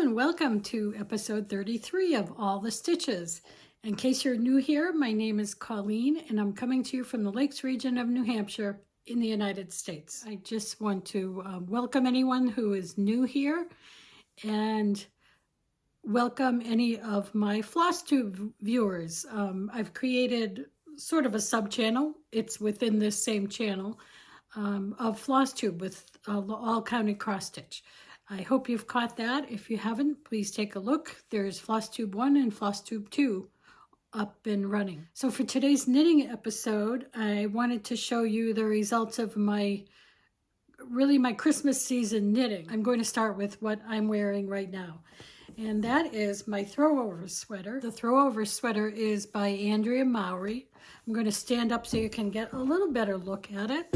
and welcome to episode 33 of All the Stitches. In case you're new here, my name is Colleen and I'm coming to you from the Lakes region of New Hampshire in the United States. I just want to welcome anyone who is new here and welcome any of my FlossTube viewers. I've created sort of a sub-channel. It's within this same channel of FlossTube with all counted cross stitch. I hope you've caught that. If you haven't, please take a look. There's FlossTube 1 and FlossTube 2 up and running. So for today's knitting episode, I wanted to show you the results of my Christmas season knitting. I'm going to start with what I'm wearing right now. And that is my Throwover sweater. The Throwover sweater is by Andrea Mowry. I'm going to stand up so you can get a little better look at it.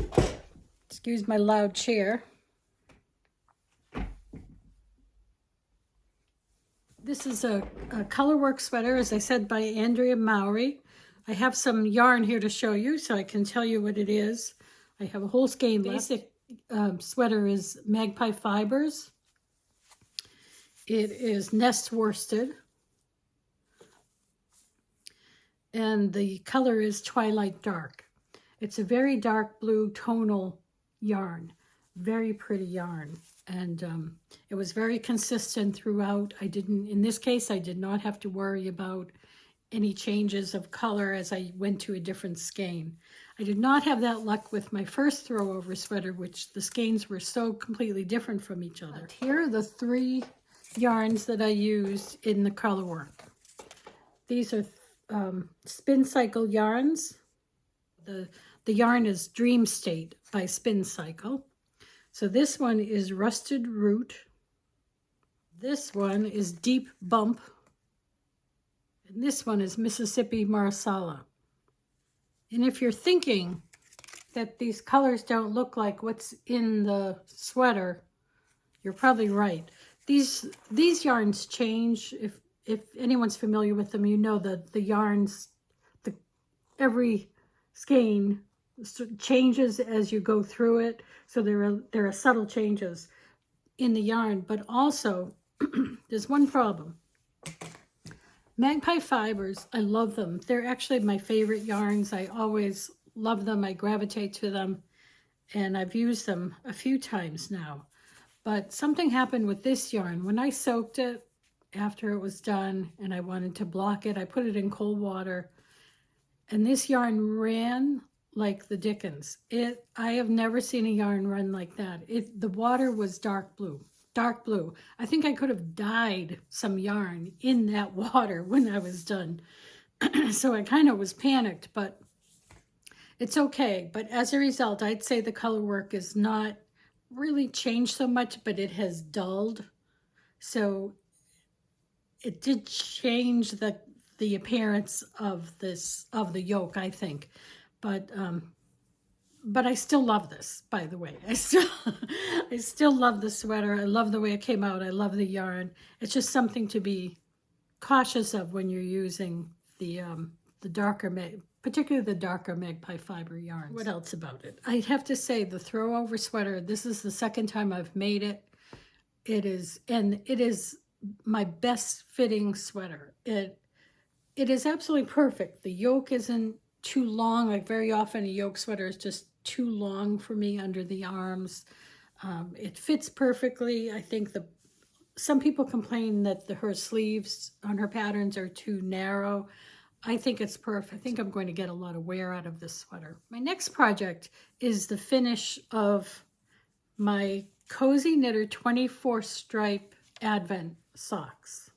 Excuse my loud chair. This is a colorwork sweater, as I said, by Andrea Mowry. I have some yarn here to show you so I can tell you what it is. I have a whole skein. Basic sweater is Magpie fibers. It is nest worsted. And the color is Twilight Dark. It's a very dark blue tonal yarn. Very pretty yarn. And it was very consistent throughout. In this case, I did not have to worry about any changes of color as I went to a different skein. I did not have that luck with my first Throwover sweater, which the skeins were so completely different from each other. But here are the three yarns that I used in the color work. These are Spincycle yarns. The yarn is Dream State by Spincycle. So this one is Rusted Root. This one is Deep Bump. And this one is Mississippi Marsala. And if you're thinking that these colors don't look like what's in the sweater, you're probably right. These yarns change. If anyone's familiar with them, you know that the yarns, every skein changes as you go through it. So there are subtle changes in the yarn, but also there's one problem. Magpie fibers, I love them. They're actually my favorite yarns. I always love them. I gravitate to them, and I've used them a few times now. But something happened with this yarn. When I soaked it after it was done and I wanted to block it, I put it in cold water, and this yarn ran like the dickens. I have never seen a yarn run like that. The water was dark blue. I think I could have dyed some yarn in that water when I was done. So I kind of was panicked, but it's okay. But as a result, I'd say the color work is not really changed so much, but it has dulled. So it did change the appearance of the yoke, I think. But I still love this, by the way. I still love the sweater. I love the way it came out. I love the yarn. It's just something to be cautious of when you're using the darker, particularly the darker Magpie fiber yarns. What else about it? I'd have to say the Throwover sweater, this is the second time I've made it. It is my best fitting sweater. It is absolutely perfect. The yoke isn't too long. Like very often a yoke sweater is just too long for me under the arms. It fits perfectly. I think some people complain that her sleeves on her patterns are too narrow. I think it's perfect. I think I'm going to get a lot of wear out of this sweater. My next project is the finish of my Cozy Knitter 24 stripe Advent socks.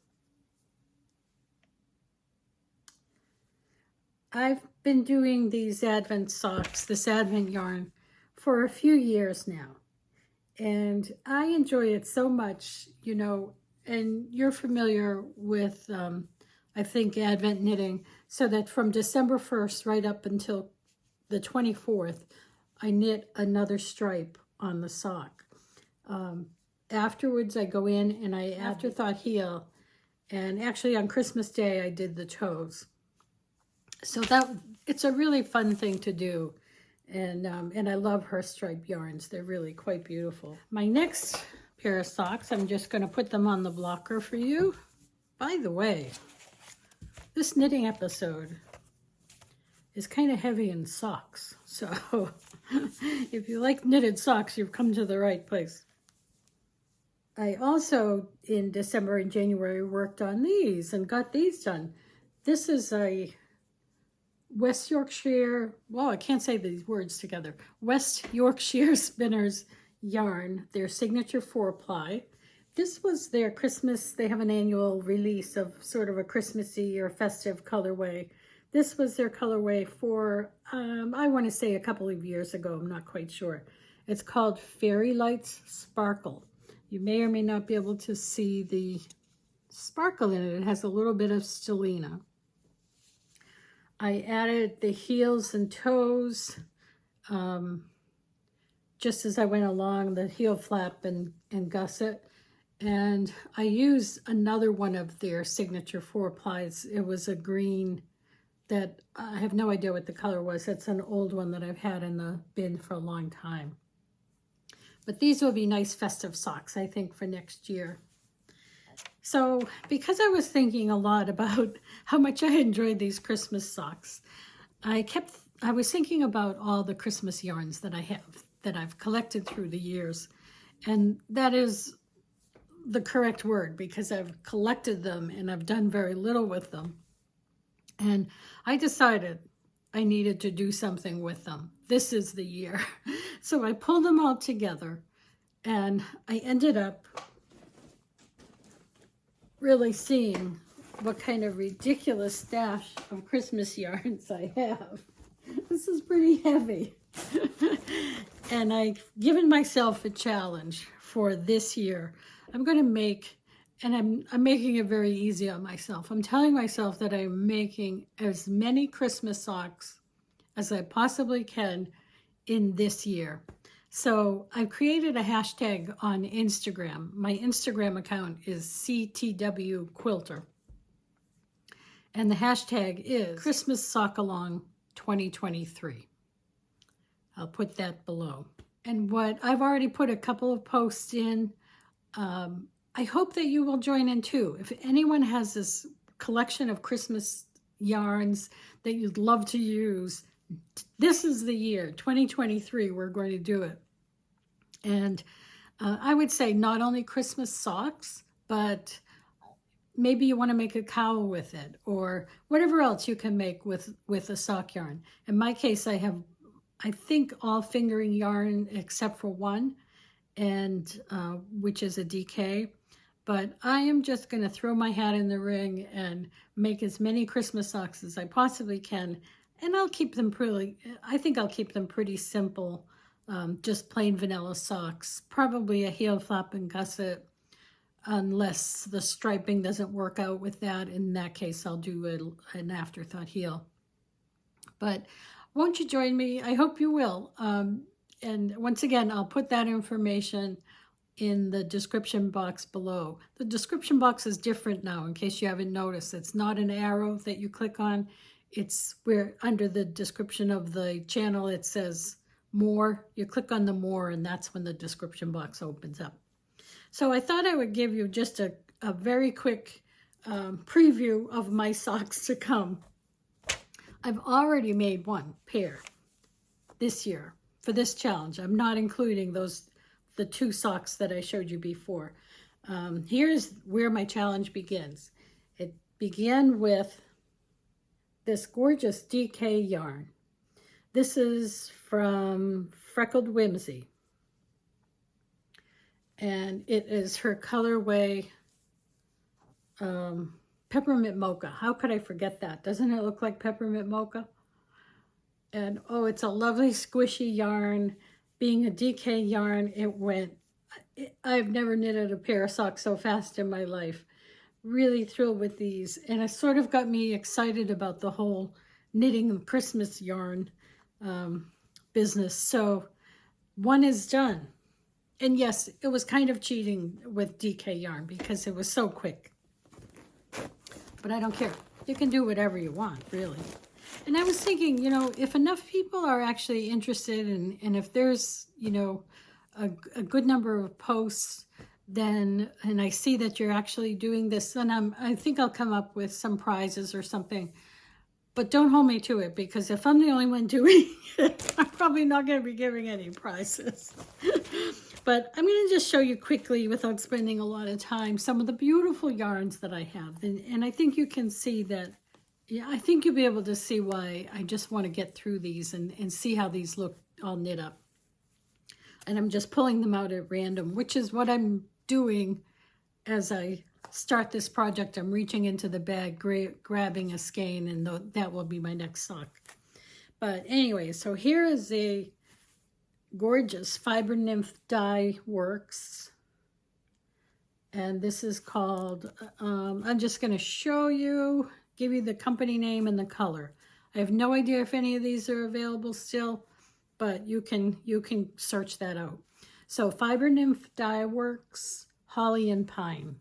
I've been doing these Advent socks, this Advent yarn, for a few years now. And I enjoy it so much, you know, and you're familiar with, I think, Advent knitting, so that from December 1st right up until the 24th, I knit another stripe on the sock. Afterwards, I go in and I afterthought heel, and actually on Christmas Day, I did the toes. So it's a really fun thing to do, and I love her stripe yarns. They're really quite beautiful. My next pair of socks. I'm just going to put them on the blocker for you. By the way, this knitting episode is kind of heavy in socks. So if you like knitted socks, you've come to the right place. I also, in December and January, worked on these and got these done. This is a West Yorkshire, well, I can't say these words together. West Yorkshire Spinners yarn, their signature 4-ply. This was their Christmas, they have an annual release of sort of a Christmassy or festive colorway. This was their colorway for, I want to say a couple of years ago, I'm not quite sure. It's called Fairy Lights Sparkle. You may or may not be able to see the sparkle in it. It has a little bit of stellina. I added the heels and toes just as I went along, the heel flap and gusset. And I used another one of their signature 4-plies. It was a green that I have no idea what the color was. It's an old one that I've had in the bin for a long time. But these will be nice festive socks, I think, for next year. So because I was thinking a lot about how much I enjoyed these Christmas socks, I was thinking about all the Christmas yarns that I have, that I've collected through the years. And that is the correct word, because I've collected them and I've done very little with them. And I decided I needed to do something with them. This is the year. So I pulled them all together and I ended up really seeing what kind of ridiculous stash of Christmas yarns I have. This is pretty heavy. And I've given myself a challenge for this year. I'm going to make, and I'm making it very easy on myself. I'm telling myself that I'm making as many Christmas socks as I possibly can in this year. So I've created a hashtag on Instagram. My Instagram account is CTW Quilter. And the hashtag is Christmas Sock Along 2023. I'll put that below. And what I've already put a couple of posts in. I hope that you will join in too. If anyone has this collection of Christmas yarns that you'd love to use, this is the year, 2023, we're going to do it. And I would say not only Christmas socks, but maybe you want to make a cowl with it or whatever else you can make with a sock yarn. In my case, I have, I think, all fingering yarn except for one, and which is a DK. But I am just going to throw my hat in the ring and make as many Christmas socks as I possibly can. And I'll keep them I think I'll keep them pretty simple, just plain vanilla socks. Probably a heel flap and gusset, unless the striping doesn't work out with that. In that case, I'll do an afterthought heel. But won't you join me? I hope you will. And once again, I'll put that information in the description box below. The description box is different now, in case you haven't noticed. It's not an arrow that you click on. It's where under the description of the channel, it says more. You click on the more, and that's when the description box opens up. So I thought I would give you just a very quick preview of my socks to come. I've already made one pair this year for this challenge. I'm not including the two socks that I showed you before. Here's where my challenge begins. It began with this gorgeous DK yarn. This is from Freckled Whimsy. And it is her colorway Peppermint Mocha. How could I forget that? Doesn't it look like Peppermint Mocha? And oh, it's a lovely squishy yarn. Being a DK yarn, I've never knitted a pair of socks so fast in my life. Really thrilled with these. And it sort of got me excited about the whole knitting and Christmas yarn business. So one is done. And yes, it was kind of cheating with DK yarn because it was so quick. But I don't care. You can do whatever you want, really. And I was thinking, you know, if enough people are actually interested and if there's, you know, a good number of posts then, and I see that you're actually doing this, then I think I'll come up with some prizes or something. But don't hold me to it, because if I'm the only one doing it, I'm probably not going to be giving any prizes. But I'm going to just show you quickly, without spending a lot of time, some of the beautiful yarns that I have. And I think you can see that, yeah, I think you'll be able to see why I just want to get through these and see how these look all knit up. And I'm just pulling them out at random, which is what I'm doing as I start this project. I'm reaching into the bag, grabbing a skein, and that will be my next sock. But anyway, so here is a gorgeous Fibernymph Dyeworks, and this is called, I'm just going to show you, give you the company name and the color. I have no idea if any of these are available still, but you can search that out. So Fibernymph Dyeworks, Holly and Pine.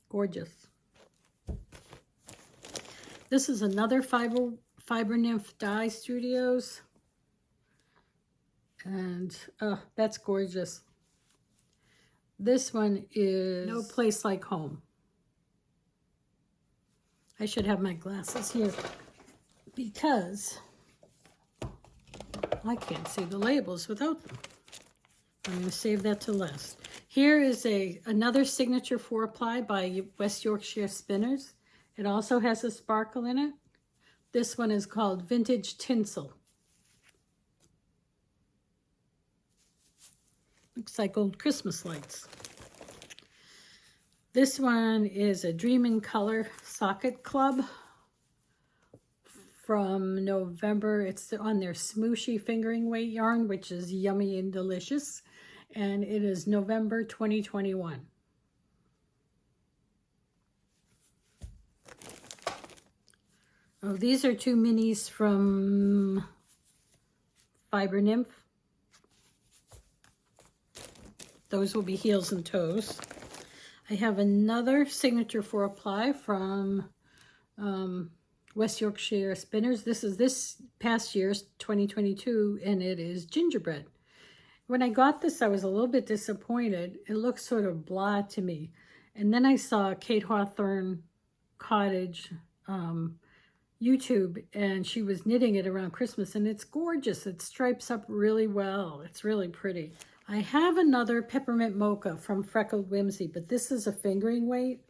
Gorgeous. This is another Fibernymph Dye Studios. And that's gorgeous. This one is No Place Like Home. I should have my glasses here because I can't see the labels without them. I'm going to save that to last. Here is another signature 4-ply by West Yorkshire Spinners. It also has a sparkle in it. This one is called Vintage Tinsel. Looks like old Christmas lights. This one is a Dream in Color Socket Club from November. It's on their Smooshy fingering weight yarn, which is yummy and delicious. And it is November 2021. Oh, these are 2 minis from Fibernymph. Those will be heels and toes. I have another signature 4-ply from West Yorkshire Spinners. This is this past year's 2022, and it is Gingerbread. When I got this, I was a little bit disappointed. It looks sort of blah to me. And then I saw Kate Hawthorne Cottage YouTube, and she was knitting it around Christmas, and it's gorgeous. It stripes up really well. It's really pretty. I have another Peppermint Mocha from Freckled Whimsy, but this is a fingering weight.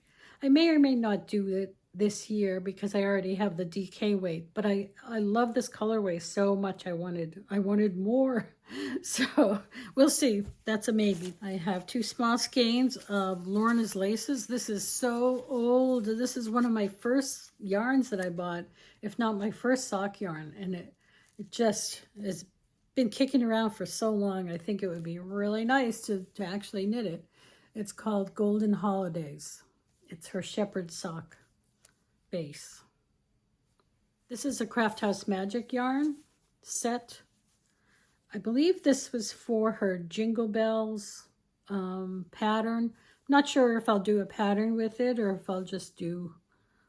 I may or may not do it this year because I already have the DK weight, but I love this colorway so much. I wanted more. So we'll see. That's a maybe. I have 2 small skeins of Lorna's laces. This is so old. This is one of my first yarns that I bought, if not my first sock yarn, and it just has been kicking around for so long. I think it would be really nice to actually knit it. It's called Golden Holidays. It's her shepherd sock base. This is a Craft House Magic yarn set. I believe this was for her Jingle Bells pattern. Not sure if I'll do a pattern with it or if I'll just do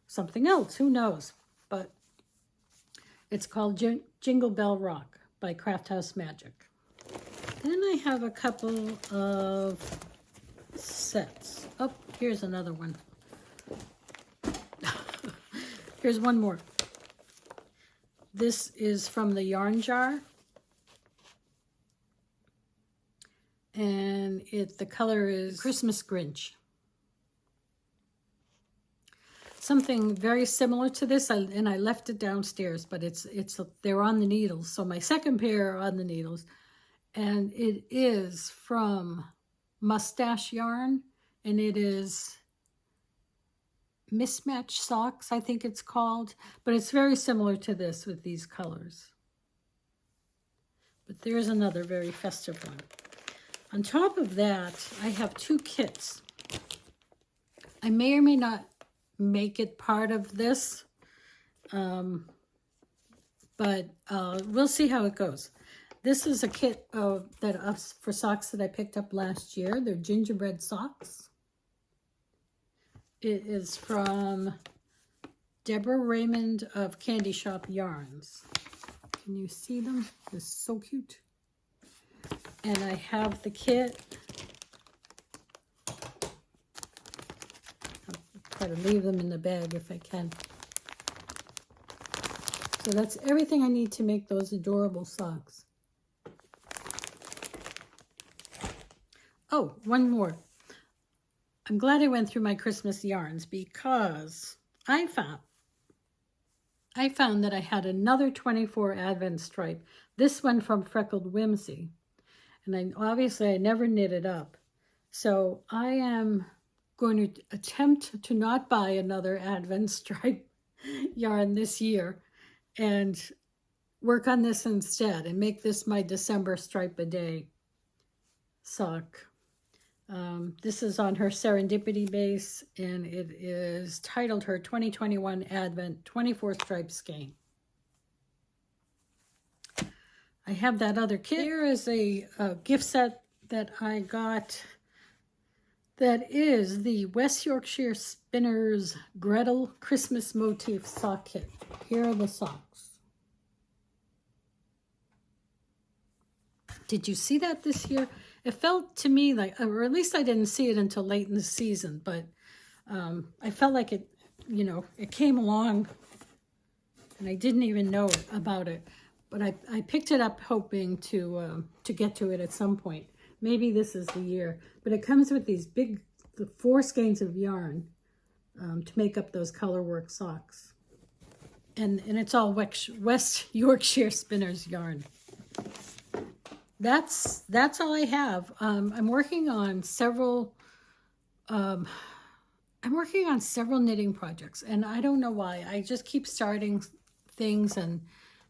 something else. Who knows? But it's called Jingle Bell Rock by Craft House Magic. Then I have a couple of sets. Oh, here's another one. Here's one more. This is from the Yarn Jar. And the color is Christmas Grinch. Something very similar to this, and I left it downstairs, but they're on the needles. So my second pair are on the needles, and it is from Mustache Yarn, and it is Mismatched Socks, I think it's called, but it's very similar to this with these colors. But there's another very festive one. On top of that, I have 2 kits. I may or may not make it part of this, but we'll see how it goes. This is a kit for socks that I picked up last year. They're Gingerbread Socks. It is from Debra Raymond of Candy Shop Yarns. Can you see them? They're so cute. And I have the kit Try to leave them in the bag if I can. So that's everything I need to make those adorable socks. Oh, one more. I'm glad I went through my Christmas yarns because I found that I had another 24 Advent stripe. This one from Freckled Whimsy. And obviously I never knit it up. So I am going to attempt to not buy another Advent stripe yarn this year and work on this instead and make this my December stripe a day sock. This is on her Serendipity base, and it is titled her 2021 Advent 24 Stripe Skein. I have that other kit. Here is a gift set that I got that is the West Yorkshire Spinners Gretel Christmas Motif Sock Kit. Here are the socks. Did you see that this year? It felt to me like, or at least I didn't see it until late in the season, but I felt like it, you know, it came along and I didn't even know about it. But I picked it up hoping to get to it at some point. Maybe this is the year. But it comes with these big, 4 skeins of yarn to make up those colorwork socks. And it's all West Yorkshire Spinners yarn. That's all I have. I'm working on several knitting projects, and I don't know why. I just keep starting things and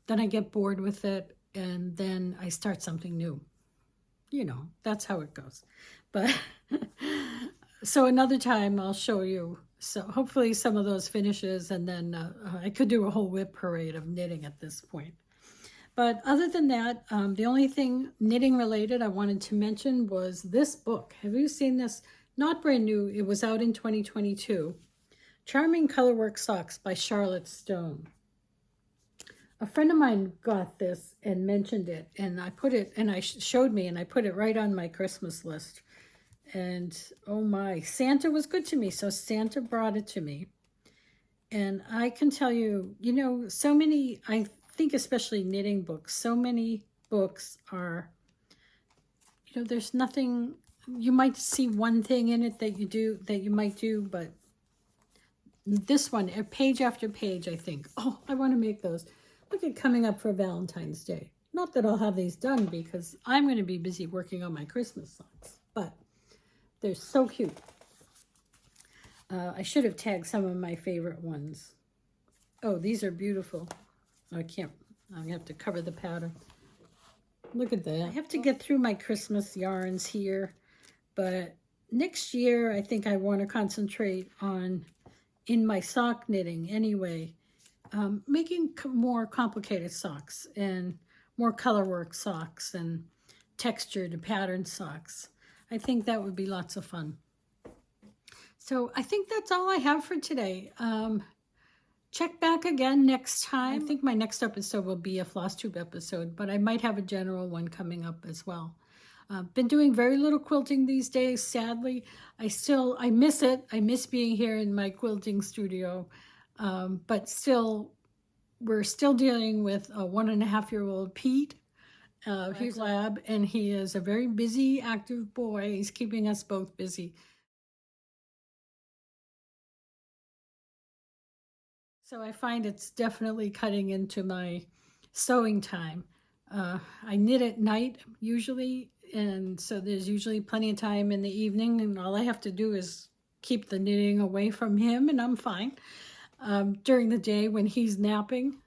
then I get bored with it and then I start something new. You know, that's how it goes. But so another time I'll show you. So hopefully some of those finishes, and then I could do a whole whip parade of knitting at this point. But other than that, the only thing knitting related I wanted to mention was this book. Have you seen this? Not brand new. It was out in 2022. Charming Colorwork Socks by Charlotte Stone. A friend of mine got this and mentioned it, and I put it, and showed me, and I put it right on my Christmas list. And oh my, Santa was good to me, so Santa brought it to me. And I can tell you, you know, so many, I think especially knitting books, so many books are, you know, there's nothing, you might see one thing in it that you might do, but this one, page after page, I think, oh, I want to make those. Look at coming up for Valentine's Day. Not that I'll have these done because I'm going to be busy working on my Christmas socks, but they're so cute. I should have tagged some of my favorite ones. Oh, these are beautiful. I can't, I have to cover the pattern. Look at that. I have to get through my Christmas yarns here, but next year I think I want to concentrate on, in my sock knitting anyway, making more complicated socks and more colorwork socks and textured and patterned socks. I think that would be lots of fun. So I think that's all I have for today. Check back again next time. I think my next episode will be a floss tube episode, but I might have a general one coming up as well. Been doing very little quilting these days, sadly. I miss it. I miss being here in my quilting studio. But still, we're still dealing with a 1.5-year-old Pete. He's lab, and he is a very busy, active boy. He's keeping us both busy. So I find it's definitely cutting into my sewing time. I knit at night usually, and so there's usually plenty of time in the evening, and all I have to do is keep the knitting away from him, and I'm fine. During the day when he's napping,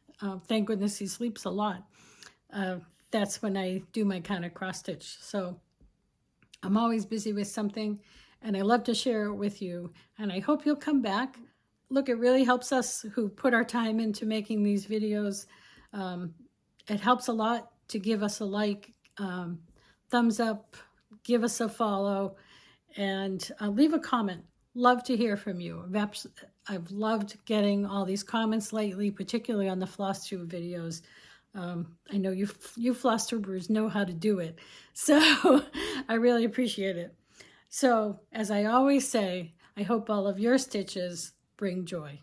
thank goodness he sleeps a lot, that's when I do my kind of cross stitch. So I'm always busy with something, and I love to share it with you, and I hope you'll come back. Look, it really helps us who put our time into making these videos. It helps a lot to give us a like, thumbs up, give us a follow, and leave a comment. Love to hear from you. I've loved getting all these comments lately, particularly on the floss tube videos. I know you floss tubers know how to do it, so I really appreciate it. So, as I always say, I hope all of your stitches bring joy.